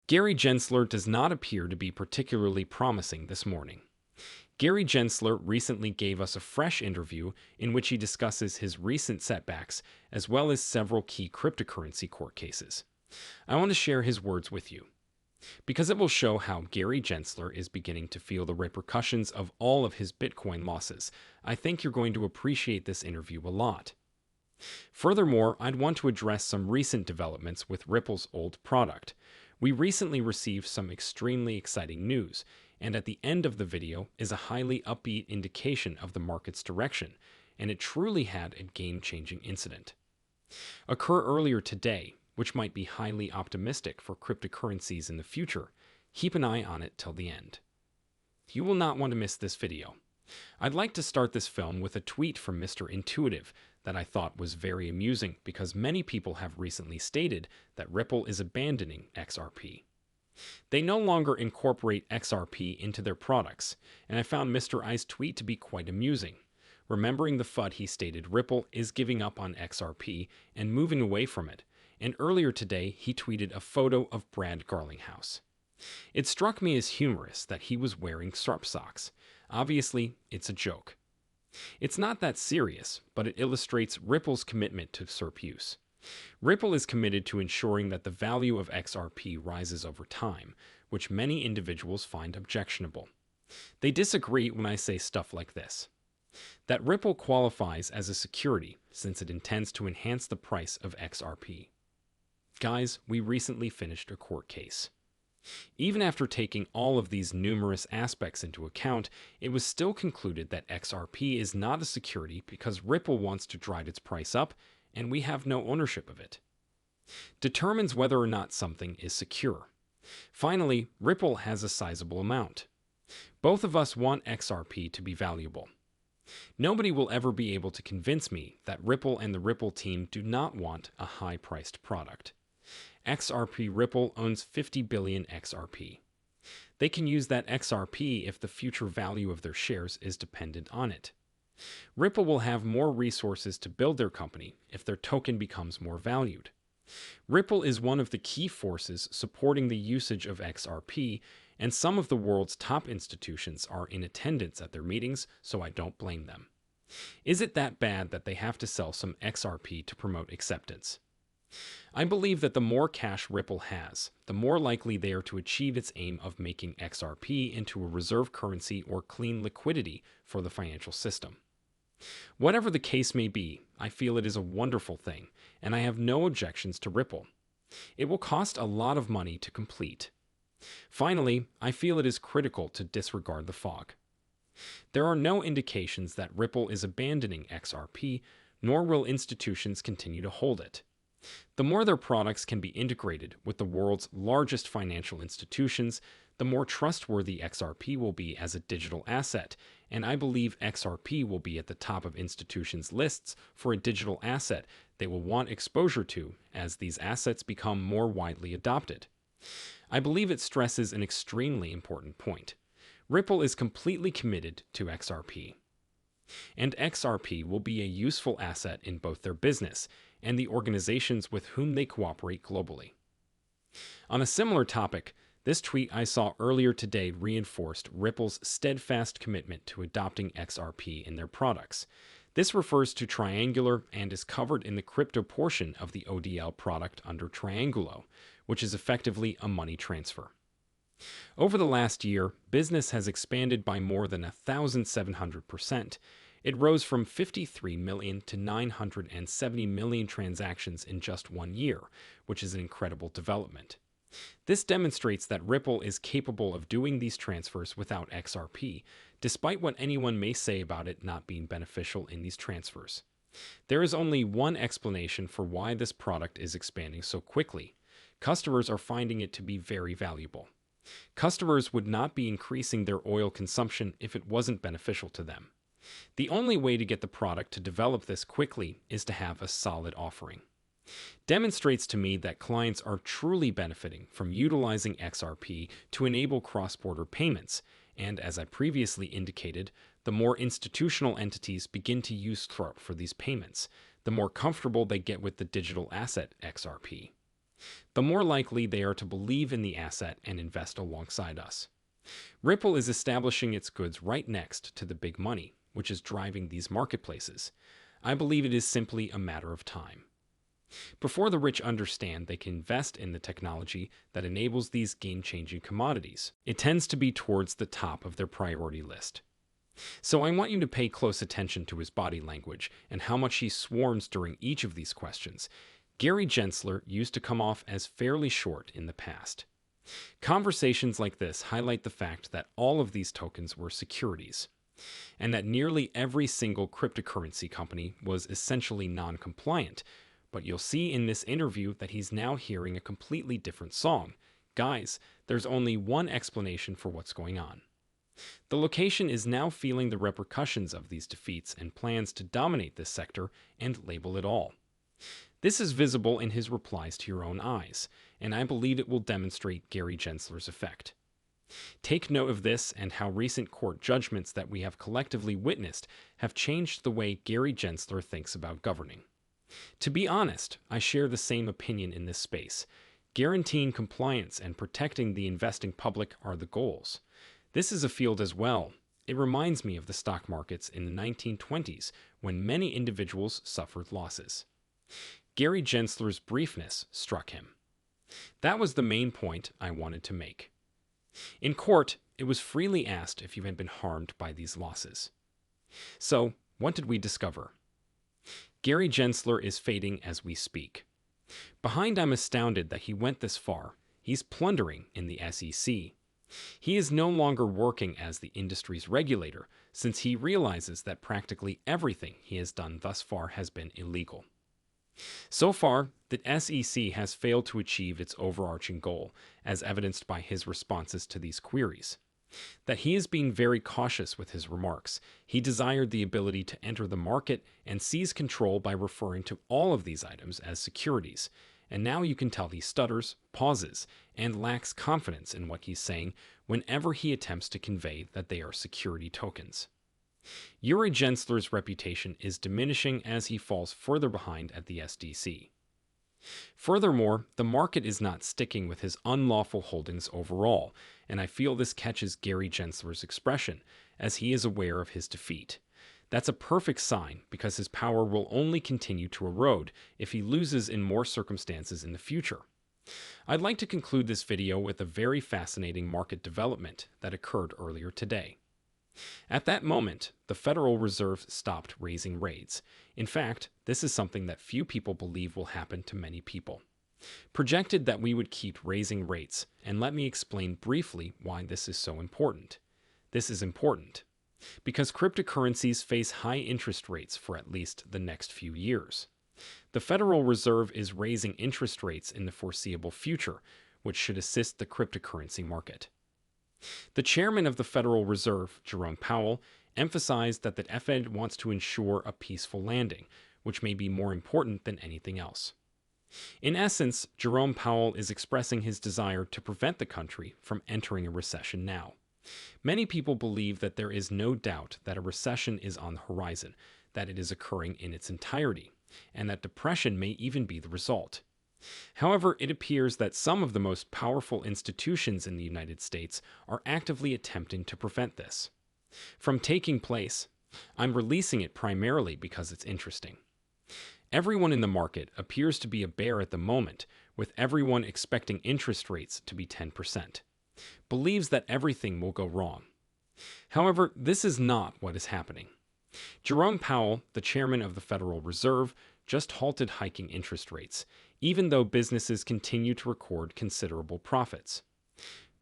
Gary Gensler does not appear to be particularly promising this morning. Gary Gensler recently gave us a fresh interview in which he discusses his recent setbacks as well as several key cryptocurrency court cases. I want to share his words with you, because it will show how Gary Gensler is beginning to feel the repercussions of all of his Bitcoin losses. I think you're going to appreciate this interview a lot. Furthermore, I'd want to address some recent developments with Ripple's old product. We recently received some extremely exciting news, and at the end of the video is a highly upbeat indication of the market's direction, and it truly had a game-changing incident occur earlier today, which might be highly optimistic for cryptocurrencies in the future. Keep an eye on it till the end. You will not want to miss this video. I'd like to start this film with a tweet from Mr. Intuitive that I thought was very amusing because many people have recently stated that Ripple is abandoning XRP. They no longer incorporate XRP into their products, and I found Mr. I's tweet to be quite amusing. Remembering the FUD, he stated Ripple is giving up on XRP and moving away from it, and earlier today he tweeted a photo of Brad Garlinghouse. It struck me as humorous that he was wearing Sharp socks. Obviously, it's a joke. It's not that serious, but it illustrates Ripple's commitment to SERP use. Ripple is committed to ensuring that the value of XRP rises over time, which many individuals find objectionable. They disagree when I say stuff like this: that Ripple qualifies as a security since it intends to enhance the price of XRP. Guys, we recently finished a court case. Even after taking all of these numerous aspects into account, it was still concluded that XRP is not a security because Ripple wants to drive its price up, and we have no ownership of it. Determines whether or not something is secure. Finally, Ripple has a sizable amount. Both of us want XRP to be valuable. Nobody will ever be able to convince me that Ripple and the Ripple team do not want a high-priced product. XRP Ripple owns 50 billion XRP. They can use that XRP if the future value of their shares is dependent on it. Ripple will have more resources to build their company if their token becomes more valued. Ripple is one of the key forces supporting the usage of XRP, and some of the world's top institutions are in attendance at their meetings, so I don't blame them. Is it that bad that they have to sell some XRP to promote acceptance? I believe that the more cash Ripple has, the more likely they are to achieve its aim of making XRP into a reserve currency or clean liquidity for the financial system. Whatever the case may be, I feel it is a wonderful thing, and I have no objections to Ripple. It will cost a lot of money to complete. Finally, I feel it is critical to disregard the fog. There are no indications that Ripple is abandoning XRP, nor will institutions continue to hold it. The more their products can be integrated with the world's largest financial institutions, the more trustworthy XRP will be as a digital asset, and I believe XRP will be at the top of institutions' lists for a digital asset they will want exposure to as these assets become more widely adopted. I believe it stresses an extremely important point. Ripple is completely committed to XRP, and XRP will be a useful asset in both their business and the organizations with whom they cooperate globally. On a similar topic, this tweet I saw earlier today reinforced Ripple's steadfast commitment to adopting XRP in their products. This refers to Triangular and is covered in the crypto portion of the ODL product under Triangulo, which is effectively a money transfer. Over the last year, business has expanded by more than 1,700%. It rose from 53 million to 970 million transactions in just 1 year, which is an incredible development. This demonstrates that Ripple is capable of doing these transfers without XRP, despite what anyone may say about it not being beneficial in these transfers. There is only one explanation for why this product is expanding so quickly. Customers are finding it to be very valuable. Customers would not be increasing their oil consumption if it wasn't beneficial to them. The only way to get the product to develop this quickly is to have a solid offering. Demonstrates to me that clients are truly benefiting from utilizing XRP to enable cross-border payments, and as I previously indicated, the more institutional entities begin to use XRP for these payments, the more comfortable they get with the digital asset XRP. the more likely they are to believe in the asset and invest alongside us. Ripple is establishing its goods right next to the big money, which is driving these marketplaces. I believe it is simply a matter of time. Before the rich understand they can invest in the technology that enables these game-changing commodities, it tends to be towards the top of their priority list. So I want you to pay close attention to his body language and how much he swarms during each of these questions. Gary Gensler used to come off as fairly short in the past. Conversations like this highlight the fact that all of these tokens were securities, and that nearly every single cryptocurrency company was essentially non-compliant. But you'll see in this interview that he's now hearing a completely different song. Guys, there's only one explanation for what's going on. The location is now feeling the repercussions of these defeats and plans to dominate this sector and label it all. This is visible in his replies to your own eyes, and I believe it will demonstrate Gary Gensler's effect. Take note of this and how recent court judgments that we have collectively witnessed have changed the way Gary Gensler thinks about governing. To be honest, I share the same opinion in this space. Guaranteeing compliance and protecting the investing public are the goals. This is a field as well. It reminds me of the stock markets in the 1920s when many individuals suffered losses. Gary Gensler's briefness struck him. That was the main point I wanted to make. In court, it was freely asked if you had been harmed by these losses. So, what did we discover? Gary Gensler is fading as we speak. Behind, I'm astounded that he went this far. He's plundering in the SEC. He is no longer working as the industry's regulator, since he realizes that practically everything he has done thus far has been illegal. So far, the SEC has failed to achieve its overarching goal, as evidenced by his responses to these queries. That he is being very cautious with his remarks. He desired the ability to enter the market and seize control by referring to all of these items as securities. And now you can tell he stutters, pauses, and lacks confidence in what he's saying whenever he attempts to convey that they are security tokens. Gary Gensler's reputation is diminishing as he falls further behind at the SDC. Furthermore, the market is not sticking with his unlawful holdings overall, and I feel this catches Gary Gensler's expression, as he is aware of his defeat. That's a perfect sign, because his power will only continue to erode if he loses in more circumstances in the future. I'd like to conclude this video with a very fascinating market development that occurred earlier today. At that moment, the Federal Reserve stopped raising rates. In fact, this is something that few people believe will happen to many people. Projected that we would keep raising rates, and let me explain briefly why this is so important. This is important because cryptocurrencies face high interest rates for at least the next few years. The Federal Reserve is raising interest rates in the foreseeable future, which should assist the cryptocurrency market. The chairman of the Federal Reserve, Jerome Powell, emphasized that the Fed wants to ensure a peaceful landing, which may be more important than anything else. In essence, Jerome Powell is expressing his desire to prevent the country from entering a recession now. Many people believe that there is no doubt that a recession is on the horizon, that it is occurring in its entirety, and that depression may even be the result. However, it appears that some of the most powerful institutions in the United States are actively attempting to prevent this from taking place. I'm releasing it primarily because it's interesting. Everyone in the market appears to be a bear at the moment, with everyone expecting interest rates to be 10%. Believes that everything will go wrong. However, this is not what is happening. Jerome Powell, the chairman of the Federal Reserve, just halted hiking interest rates, even though businesses continue to record considerable profits.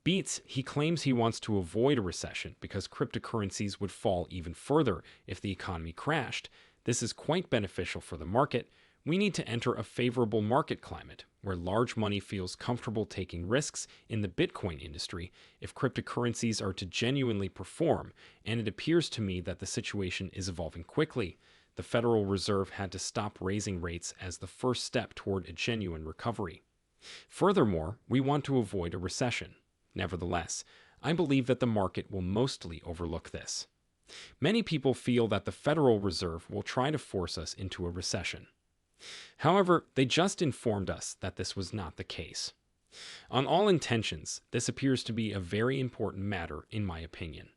He claims he wants to avoid a recession because cryptocurrencies would fall even further if the economy crashed. This is quite beneficial for the market. We need to enter a favorable market climate where large money feels comfortable taking risks in the Bitcoin industry if cryptocurrencies are to genuinely perform, and it appears to me that the situation is evolving quickly. The Federal Reserve had to stop raising rates as the first step toward a genuine recovery. Furthermore, we want to avoid a recession. Nevertheless, I believe that the market will mostly overlook this. Many people feel that the Federal Reserve will try to force us into a recession. However, they just informed us that this was not the case. On all intentions, this appears to be a very important matter, in my opinion,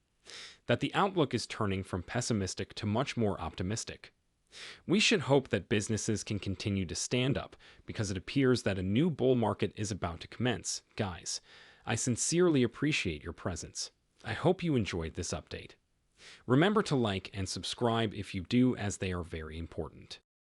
that the outlook is turning from pessimistic to much more optimistic. We should hope that businesses can continue to stand up because it appears that a new bull market is about to commence. Guys, I sincerely appreciate your presence. I hope you enjoyed this update. Remember to like and subscribe if you do, as they are very important.